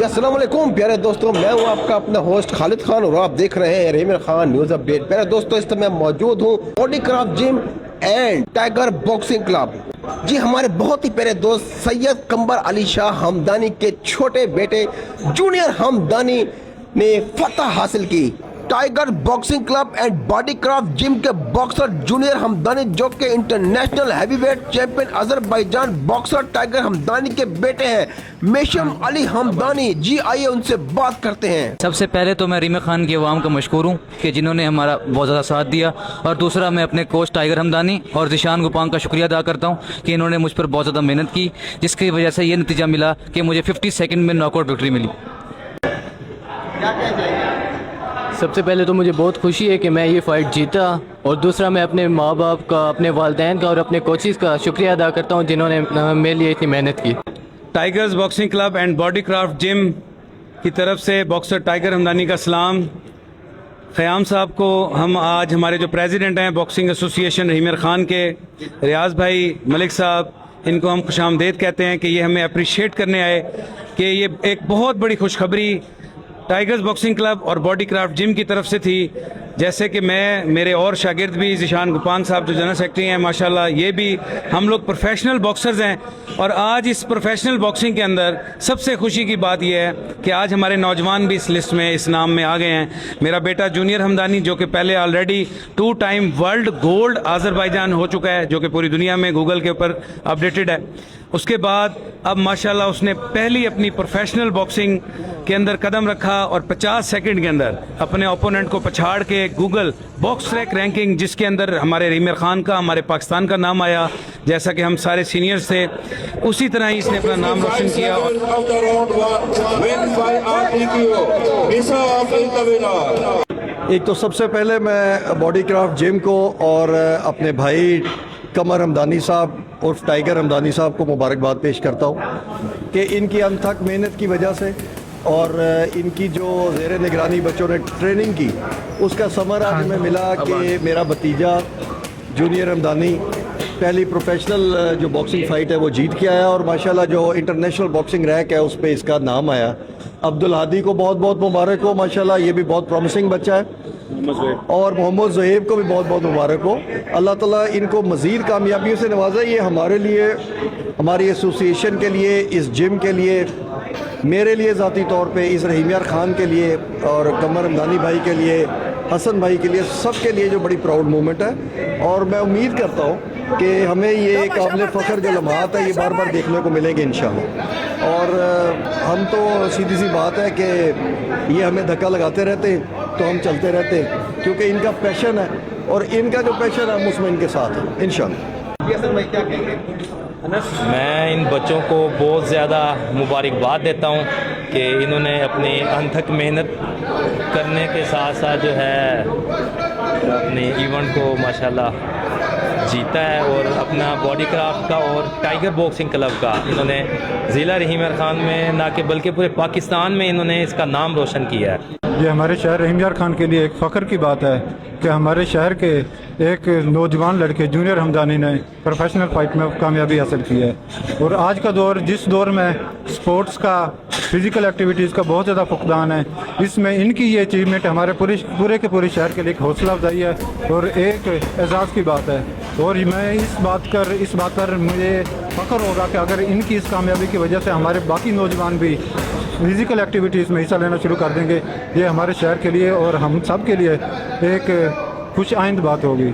अस्सलाम वालेकुम प्यारे दोस्तों, मैं हूं आपका अपना होस्ट खालिद खान और आप देख रहे हैं रीमिर खान न्यूज अपडेट। प्यारे दोस्तों, इस समय मौजूद हूं Body Craft Gym and Tiger Boxing Club. जी, हमारे बहुत ही प्यारे दोस्त सैयद कंबर अली शाह हमदानी के छोटे बेटे जूनियर हमदानी ने फतह हासिल की। Tiger Boxing Club and Body Craft Gym के बॉक्सर जूनियर हमदानी, जो के international heavyweight champion Azerbaijan boxer Tiger Hamdani के बेटे हैं, मेशम अली हमदानी। जी आइए उनसे बात करते हैं। सबसे पहले तो मैं रीमिर खान की आवाम का मशकूर हूँ कि जिन्होंने हमारा बहुत ज़्यादा साथ दिया, और दूसरा मैं अपने कोच टाइगर हमदानी और जिशान गुपांग का शुक्रिया अदा करता हूँ कि इन्होंने मुझ पर बहुत ज़्यादा मेहनत की, जिसकी वजह से ये नतीजा मिला कि मुझे 50 सेकंड में नॉकआउट विक्ट्री मिली। सबसे पहले तो मुझे बहुत खुशी है कि मैं ये फ़ाइट जीता, और दूसरा मैं अपने माँ बाप का, अपने वालिदैन का और अपने कोचेज़ का शुक्रिया अदा करता हूँ जिन्होंने मेरे लिए इतनी मेहनत की। Tigers boxing Club and Body Craft gym की तरफ से बॉक्सर टाइगर हमदानी का सलाम। ख़याम साहब को हम आज हमारे जो प्रेसिडेंट हैं बॉक्सिंग एसोसिएशन रीमिर खान के, रियाज भाई मलिक साहब, इनको हम खुशामदीद कहते हैं कि ये हमें अप्रिशिएट करने आए कि ये एक बहुत बड़ी खुशखबरी टाइगर्स बॉक्सिंग क्लब और बॉडी क्राफ्ट जिम की तरफ से थी। जैसे कि मैं, मेरे और शागिर्द भी, जिशान गुपांग साहब जो जनरल सेक्रेटरी हैं, माशाल्लाह ये भी, हम लोग प्रोफेशनल बॉक्सर्स हैं। और आज इस प्रोफेशनल बॉक्सिंग के अंदर सबसे खुशी की बात यह है कि आज हमारे नौजवान भी इस लिस्ट में, इस नाम में आ गए हैं। मेरा बेटा जूनियर हमदानी, जो कि पहले already 2 time world gold Azerbaijan हो चुका है, जो कि पूरी दुनिया में गूगल के ऊपर अपडेटेड है। उसके बाद अब माशाल्लाह उसने पहली अपनी प्रोफेशनल बॉक्सिंग के अंदर कदम रखा और 50 सेकंड के अंदर अपने ओपोनेंट को पछाड़ के गूगल बॉक्स ट्रैक रैंकिंग, जिसके अंदर हमारे रीमिर खान का, हमारे पाकिस्तान का नाम आया, जैसा कि हम सारे सीनियर्स थे, उसी तरह ही इसने अपना नाम रोशन किया। एक तो सबसे पहले मैं बॉडी क्राफ्ट जिम को और अपने भाई कमर हमदानी साहब और टाइगर हमदानी साहब को मुबारकबाद पेश करता हूँ कि इनकी अनथक मेहनत की वजह से और इनकी जो ज़ेरे निगरानी बच्चों ने ट्रेनिंग की, उसका समर आज हमें मिला कि मेरा भतीजा जूनियर हमदानी पहली प्रोफेशनल जो बॉक्सिंग फ़ाइट है वो जीत के आया, और माशाल्लाह जो इंटरनेशनल बॉक्सिंग रैंक है उस पर इसका नाम आया। अब्दुल हादी को बहुत बहुत मुबारक हो, माशाल्लाह ये भी बहुत प्रॉमिसिंग बच्चा है, और मोहम्मद ज़ुहैब को भी बहुत बहुत मुबारक हो। अल्लाह ताला इनको मज़ीद कामयाबियों से नवाजा। ये हमारे लिए, हमारी एसोसिएशन के लिए, इस जिम के लिए, मेरे लिए ज़ाती तौर पे, इस रीमिर खान के लिए और कमर हमदानी भाई के लिए, हसन भाई के लिए, सब के लिए जो बड़ी प्राउड मोमेंट है। और मैं उम्मीद करता हूँ कि हमें ये काबिल फ़ख्र जो लम्हात है ये बार बार देखने को मिलेंगे इंशाअल्लाह। और हम तो सीधी सी बात है कि ये हमें धक्का लगाते रहते तो हम चलते रहते, क्योंकि इनका पैशन है और इनका जो पैशन है हम उसमें इनके साथ हैं इंशाअल्लाह। मैं इन बच्चों को बहुत ज़्यादा मुबारकबाद देता हूँ कि इन्होंने अपनी अनथक मेहनत करने के साथ साथ जो है अपने इवेंट को माशाल्लाह जीता है, और अपना बॉडी क्राफ्ट का और टाइगर बॉक्सिंग क्लब का इन्होंने ज़िला रीमिर खान में ना कि बल्कि पूरे पाकिस्तान में इन्होंने इसका नाम रोशन किया है। ये हमारे शहर रीमिर खान के लिए एक फ़ख्र की बात है कि हमारे शहर के एक नौजवान लड़के जूनियर हमदानी ने प्रोफेशनल फाइट में कामयाबी हासिल की है। और आज का दौर, जिस दौर में स्पोर्ट्स का, फिज़िकल एक्टिविटीज़ का बहुत ज़्यादा फुकदान है, इसमें इनकी ये अचीवमेंट हमारे पूरे के पूरे शहर के लिए एक हौसला अफजाई है और एक एजाज़ की बात है। और मैं इस बात पर मुझे फ़ख्र होगा कि अगर इनकी इस कामयाबी की वजह से हमारे बाकी नौजवान भी फिज़िकल एक्टिविटीज़ में हिस्सा लेना शुरू कर देंगे, ये हमारे शहर के लिए और हम सब के लिए एक खुश आइंद बात होगी।